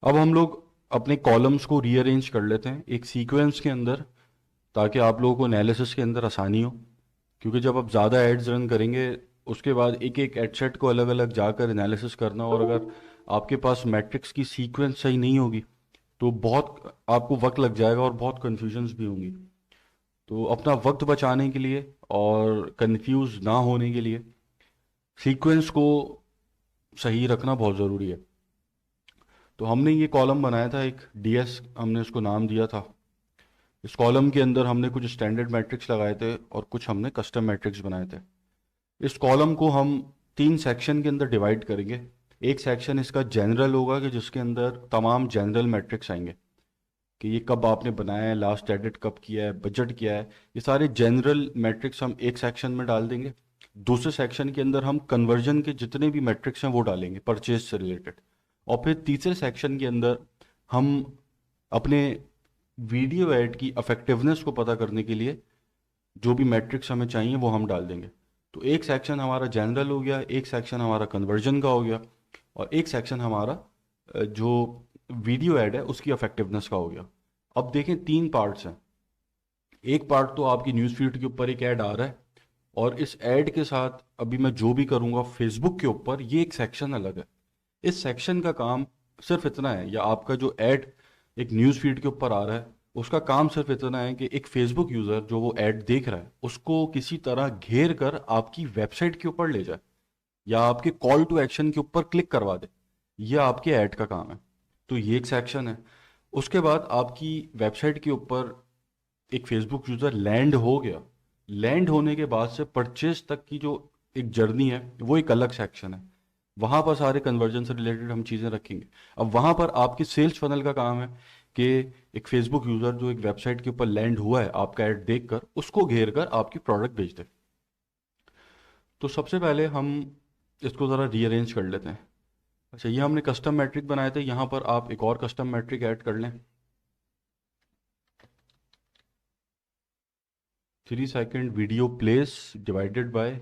अब हम लोग अपने कॉलम्स को रीअरेंज कर लेते हैं एक सीक्वेंस के अंदर, ताकि आप लोगों को एनालिसिस के अंदर आसानी हो। क्योंकि जब आप ज़्यादा एड्स रन करेंगे, उसके बाद एक एक एड सेट को अलग अलग जाकर एनालिसिस करना, और अगर आपके पास मैट्रिक्स की सीक्वेंस सही नहीं होगी तो बहुत आपको वक्त लग जाएगा और बहुत कन्फ्यूजन्स भी होंगी। तो अपना वक्त बचाने के लिए और कंफ्यूज ना होने के लिए सीक्वेंस को सही रखना बहुत ज़रूरी है। तो हमने ये कॉलम बनाया था, एक डीएस हमने उसको नाम दिया था। इस कॉलम के अंदर हमने कुछ स्टैंडर्ड मैट्रिक्स लगाए थे और कुछ हमने कस्टम मैट्रिक्स बनाए थे। इस कॉलम को हम तीन सेक्शन के अंदर डिवाइड करेंगे। एक सेक्शन इसका जनरल होगा कि जिसके अंदर तमाम जनरल मैट्रिक्स आएंगे, कि ये कब आपने बनाया है, लास्ट एडिट कब किया है, बजट किया है, ये सारे जनरल मैट्रिक्स हम एक सेक्शन में डाल देंगे। दूसरे सेक्शन के अंदर हम कन्वर्जन के जितने भी मैट्रिक्स हैं वो डालेंगे, परचेज से रिलेटेड। और फिर तीसरे सेक्शन के अंदर हम अपने वीडियो ऐड की अफेक्टिवनेस को पता करने के लिए जो भी मैट्रिक्स हमें चाहिए वो हम डाल देंगे। तो एक सेक्शन हमारा जनरल हो गया, एक सेक्शन हमारा कन्वर्जन का हो गया, और एक सेक्शन हमारा जो वीडियो ऐड है उसकी अफेक्टिवनेस का हो गया। अब देखें, तीन पार्ट्स हैं। एक पार्ट तो आपकी न्यूज़ फीड के ऊपर एक ऐड आ रहा है, और इस ऐड के साथ अभी मैं जो भी करूँगा फेसबुक के ऊपर, ये एक सेक्शन अलग है। इस सेक्शन का काम सिर्फ इतना है, या आपका जो ऐड एक न्यूज़ फीड के ऊपर आ रहा है उसका काम सिर्फ इतना है कि एक फेसबुक यूज़र जो वो ऐड देख रहा है उसको किसी तरह घेर कर आपकी वेबसाइट के ऊपर ले जाए, या आपके कॉल टू एक्शन के ऊपर क्लिक करवा दे। यह आपके ऐड का काम है। तो ये एक सेक्शन है। उसके बाद आपकी वेबसाइट के ऊपर एक फेसबुक यूज़र लैंड हो गया। लैंड होने के बाद से परचेज तक की जो एक जर्नी है वो एक अलग सेक्शन है। वहाँ पर सारे कन्वर्जन से रिलेटेड हम चीज़ें रखेंगे। अब वहाँ पर आपकी सेल्स फनल का काम है कि एक फेसबुक यूज़र जो एक वेबसाइट के ऊपर लैंड हुआ है आपका ऐड देखकर, उसको घेर कर आपकी प्रोडक्ट बेच दे। तो सबसे पहले हम इसको ज़रा रीअरेंज कर लेते हैं। अच्छा, ये हमने कस्टम मैट्रिक बनाए थे, यहाँ पर आप एक और कस्टम मैट्रिक ऐड कर लें। 3 second video place divided by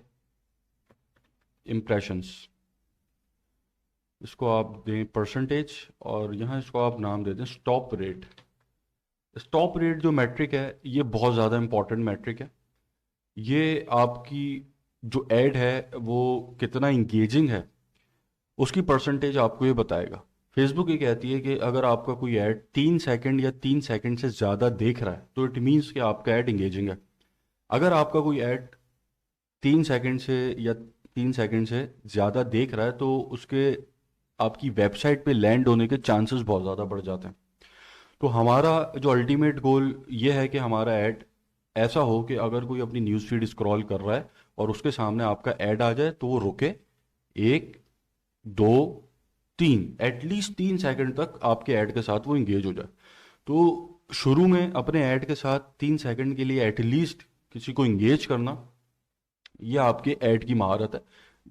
impressions. इसको आप दें परसेंटेज, और यहाँ इसको आप नाम दे दें स्टॉप रेट। स्टॉप रेट जो मैट्रिक है ये बहुत ज़्यादा इंपॉर्टेंट मैट्रिक है। ये आपकी जो ऐड है वो कितना इंगेजिंग है उसकी परसेंटेज आपको ये बताएगा। फेसबुक ये कहती है कि अगर आपका कोई ऐड 3 सेकंड या 3 सेकंड से ज़्यादा देख रहा है तो इट मीन्स कि आपका ऐड इंगेजिंग है। अगर आपका कोई ऐड 3 सेकंड से या 3 सेकंड से ज़्यादा देख रहा है तो उसके आपकी वेबसाइट पे लैंड होने के चांसेस बहुत ज़्यादा बढ़ जाते हैं। तो हमारा जो अल्टीमेट गोल ये है कि हमारा ऐड ऐसा हो कि अगर कोई अपनी न्यूज़ फीड स्क्रॉल कर रहा है और उसके सामने आपका ऐड आ जाए तो वो रुके, एक, दो, तीन, एटलीस्ट 3 सेकंड तक आपके ऐड के साथ वो इंगेज हो जाए। तो शुरू में अपने ऐड के साथ 3 सेकंड के लिए एटलीस्ट किसी को इंगेज करना, ये आपके ऐड की महारत है।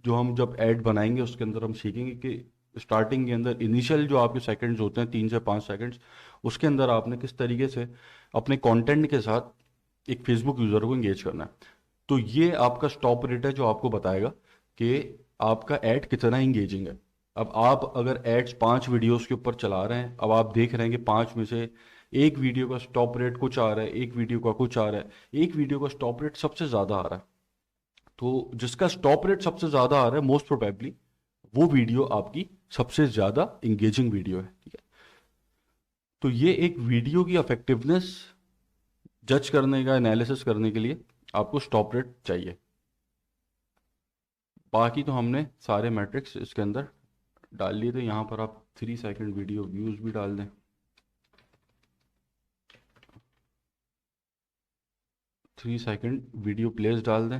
जो हम जब ऐड बनाएंगे उसके अंदर हम सीखेंगे कि स्टार्टिंग के अंदर इनिशियल जो आपके सेकंड्स होते हैं, 3 से 5 सेकंड्स, उसके अंदर आपने किस तरीके से अपने कंटेंट के साथ एक फेसबुक यूज़र को इंगेज करना है। तो ये आपका स्टॉप रेट है जो आपको बताएगा कि आपका ऐड कितना इंगेजिंग है। अब आप अगर एड्स 5 वीडियोस के ऊपर चला रहे हैं, अब आप देख रहे हैं कि 5 में से एक वीडियो का स्टॉप रेट कुछ आ रहा है, एक वीडियो का कुछ आ रहा है, एक वीडियो का स्टॉप रेट सबसे ज़्यादा आ रहा है, तो जिसका स्टॉप रेट सबसे ज़्यादा आ रहा है मोस्ट प्रोबेबली वो वीडियो आपकी सबसे ज़्यादा इंगेजिंग वीडियो है। ठीक है। तो ये एक वीडियो की अफेक्टिवनेस जज करने का, एनालिसिस करने के लिए आपको स्टॉप रेट चाहिए। बाकी तो हमने सारे मैट्रिक्स इसके अंदर डाल लिए थे। यहाँ पर आप 3 सेकेंड वीडियो व्यूज़ भी डाल दें, 3 सेकेंड वीडियो प्लेस डाल दें।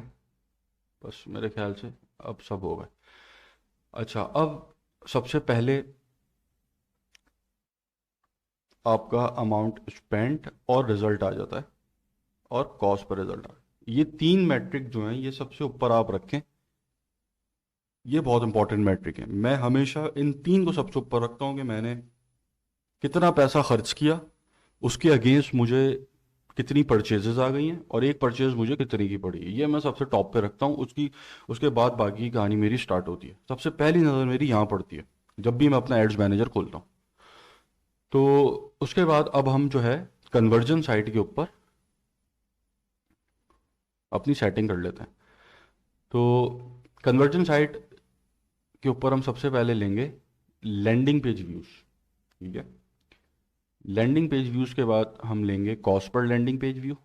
बस मेरे ख्याल से अब सब हो गए। अच्छा, अब सबसे पहले आपका अमाउंट स्पेंट और रिजल्ट आ जाता है, और कॉस्ट पर रिजल्ट आ जाता है। ये तीन मैट्रिक जो हैं ये सबसे ऊपर आप रखें। ये बहुत इंपॉर्टेंट मैट्रिक है। मैं हमेशा इन तीन को सबसे ऊपर रखता हूँ कि मैंने कितना पैसा खर्च किया, उसके अगेंस्ट मुझे कितनी परचेजेस आ गई हैं, और एक परचेज मुझे कितने की पड़ी है, ये मैं सबसे टॉप पे रखता हूँ। उसके बाद बाकी की कहानी मेरी स्टार्ट होती है। सबसे पहली नज़र मेरी यहाँ पड़ती है जब भी मैं अपना एड्स मैनेजर खोलता हूँ। तो उसके बाद अब हम जो है कन्वर्जन साइट के ऊपर अपनी सेटिंग कर लेते हैं। तो कन्वर्जन साइट के ऊपर हम सबसे पहले लेंगे लैंडिंग पेज व्यूज। ठीक है, लैंडिंग पेज व्यूज के बाद हम लेंगे cost per landing page view.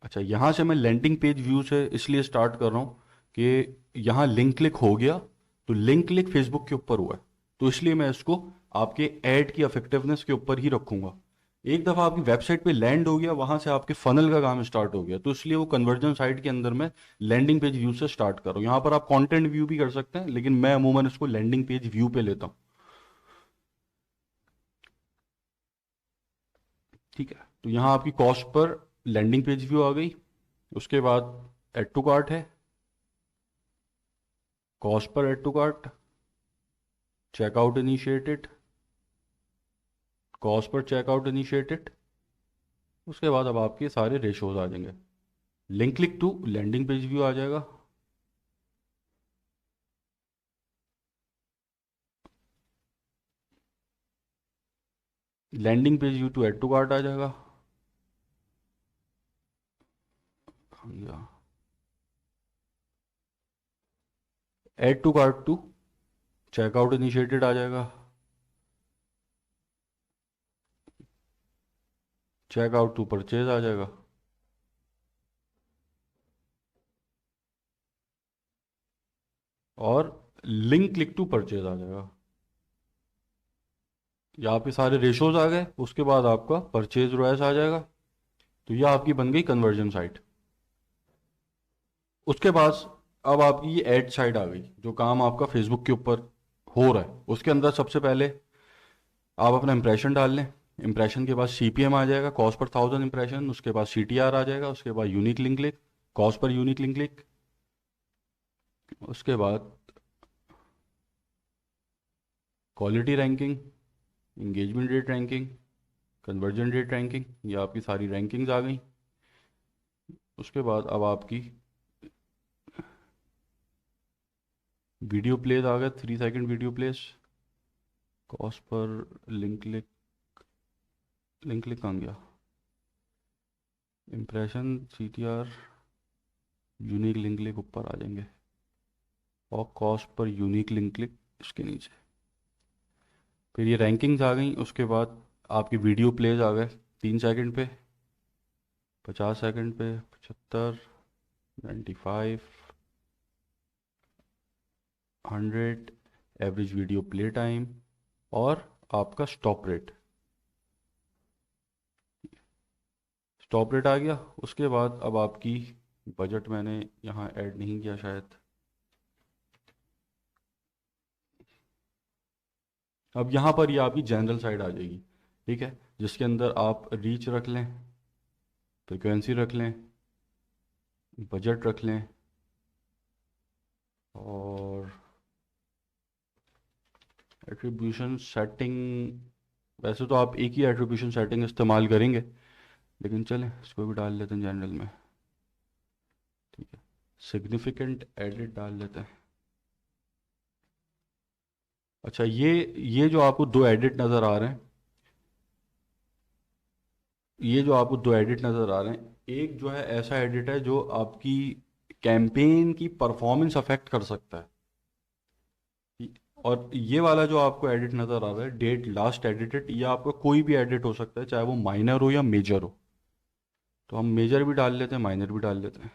अच्छा, यहाँ से मैं लैंडिंग पेज व्यू से इसलिए स्टार्ट कर रहा हूँ कि यहाँ लिंक क्लिक हो गया, तो लिंक क्लिक फेसबुक के ऊपर हुआ है, तो इसलिए मैं इसको आपके ऐड की इफेक्टिवनेस के ऊपर ही रखूंगा। एक दफ़ा आपकी वेबसाइट पे लैंड हो गया, वहां से आपके फनल का काम स्टार्ट हो गया, तो इसलिए वो कन्वर्जन साइट के अंदर मैं लैंडिंग पेज व्यू से स्टार्ट कर रहा हूँ। यहाँ पर आप कंटेंट व्यू भी कर सकते हैं, लेकिन मैं अमूमन इसको लैंडिंग पेज व्यू पे लेता हूँ। ठीक है, तो यहाँ आपकी cost per landing page view आ गई। उसके बाद एड टू कार्ट है, कॉस्ट पर add to cart, checkout initiated, cost पर चेकआउट इनिशिएटेड। उसके बाद अब आपके सारे रेशोज आ जाएंगे। Link click to landing page view आ जाएगा। Landing page view to add to cart आ जाएगा। Add to cart to checkout initiated आ जाएगा। चेकआउट टू परचेज आ जाएगा। और लिंक क्लिक टू परचेज आ जाएगा। यहाँ पे सारे रेशोज आ गए। उसके बाद आपका परचेज रोएस आ जाएगा। तो यह आपकी बन गई कन्वर्जन साइट। उसके बाद अब आपकी ये एड साइट आ गई, जो काम आपका फेसबुक के ऊपर हो रहा है। उसके अंदर सबसे पहले आप अपना इंप्रेशन डाल लें। इंप्रेशन के बाद CPM आ जाएगा, कॉस्ट पर 1000 इंप्रेशन। उसके बाद CTR आ जाएगा। उसके बाद unique link click, cost per unique link click. उसके बाद quality ranking, engagement rate ranking, conversion rate ranking, ये आपकी सारी रैंकिंग्स आ गई। उसके बाद अब आपकी वीडियो प्लेस आ गया, 3 second video place. Cost per link click, link click कहाँ गया, impression, CTR, unique link click ऊपर आ जाएंगे, और cost per unique link click इसके नीचे। फिर ये रैंकिंग्स आ गई। उसके बाद आपकी वीडियो प्लेज आ गए 3 सेकंड पे, 50 सेकंड पे, 75, 95, 100, एवरेज वीडियो प्ले टाइम, और आपका स्टॉप रेट। स्टॉप रेट आ गया। उसके बाद अब आपकी बजट मैंने यहाँ ऐड नहीं किया शायद। अब यहाँ पर ये आपकी जनरल साइड आ जाएगी। ठीक है, जिसके अंदर आप रीच रख लें, फ्रिक्वेंसी रख लें, बजट रख लें, और एट्रीब्यूशन सेटिंग। वैसे तो आप एक ही एट्रीब्यूशन सेटिंग इस्तेमाल करेंगे, लेकिन चलें इसको भी डाल लेते हैं जनरल में। ठीक है, सिग्निफिकेंट एडिट डाल लेते हैं। अच्छा, ये जो आपको दो एडिट नज़र आ रहे हैं, ये जो आपको दो एडिट नज़र आ रहे हैं, एक जो है ऐसा एडिट है जो आपकी कैंपेन की परफॉर्मेंस अफेक्ट कर सकता है। और ये वाला जो आपको एडिट नज़र आ रहा है, डेट लास्ट एडिटेड, ये आपका कोई भी एडिट हो सकता है, चाहे वो माइनर हो या मेजर हो। तो हम मेजर भी डाल लेते हैं, माइनर भी डाल लेते हैं।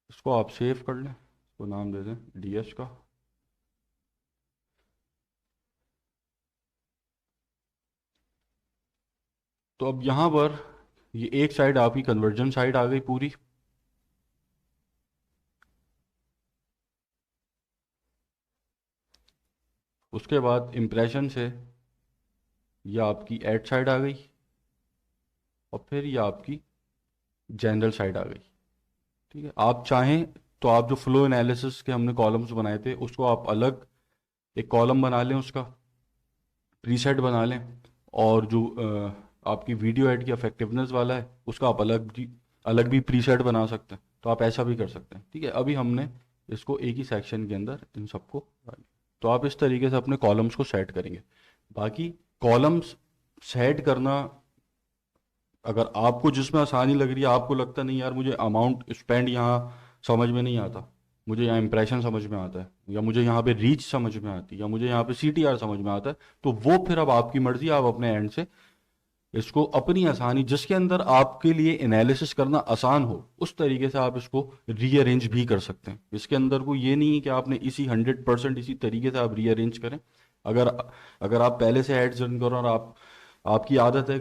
इसको आप सेव कर लें, इसको नाम दे दें DS का। तो अब यहाँ पर ये एक साइड आपकी कन्वर्जन साइड आ गई पूरी। उसके बाद इम्प्रेशन से ये आपकी एड साइड आ गई, और फिर ये आपकी जनरल साइड आ गई। ठीक है, आप चाहें तो आप जो फ्लो एनालिसिस के हमने कॉलम्स बनाए थे, उसको आप अलग एक कॉलम बना लें, उसका प्रीसेट बना लें। और जो आपकी वीडियो ऐड की इफेक्टिवनेस वाला है, उसका आप अलग भी प्रीसेट बना सकते हैं। तो आप ऐसा भी कर सकते हैं। ठीक है, अभी हमने इसको एक ही सेक्शन के अंदर इन सबको डालिए। तो आप इस तरीके से अपने कॉलम्स को सेट करेंगे। बाकी कॉलम्स सेट करना, अगर आपको जिसमें आसानी लग रही है, आपको लगता नहीं यार मुझे अमाउंट स्पेंड यहाँ समझ में नहीं आता, मुझे यहाँ इंप्रेशन समझ में आता है, या मुझे यहाँ पे रीच समझ में आती है, या मुझे यहाँ पे सीटीआर समझ में आता है, तो वो फिर अब आपकी मर्जी, आप अपने एंड से इसको अपनी आसानी, जिसके अंदर आपके लिए एनालिसिस करना आसान हो, उस तरीके से आप इसको रीअरेंज भी कर सकते हैं। इसके अंदर कोई ये नहीं है कि आपने इसी 100% इसी तरीके से आप रीअरेंज करें। अगर अगर आप पहले से एड्स रन करो और आपकी आदत है,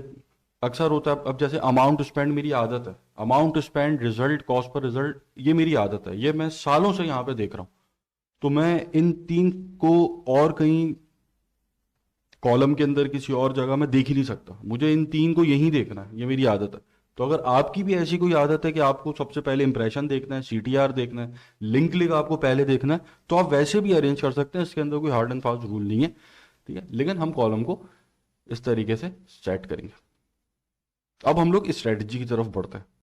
अक्सर होता है, अब जैसे अमाउंट स्पेंड मेरी आदत है, amount spend, result, cost per result, ये मेरी आदत है, ये मैं सालों से यहाँ पे देख रहा हूँ। तो मैं इन तीन को और कहीं कॉलम के अंदर किसी और जगह में देख ही नहीं सकता, मुझे इन तीन को यही देखना है, ये मेरी आदत है। तो अगर आपकी भी ऐसी कोई आदत है कि आपको सबसे पहले इंप्रेशन देखना है, सीटीआर देखना है, लिंक लिंक आपको पहले देखना है, तो आप वैसे भी अरेंज कर सकते हैं, इसके अंदर कोई हार्ड एंड फास्ट रूल नहीं है, ठीक है। लेकिन हम कॉलम को इस तरीके से सेट करेंगे। अब हम लोग स्ट्रेटजी की तरफ बढ़ते हैं।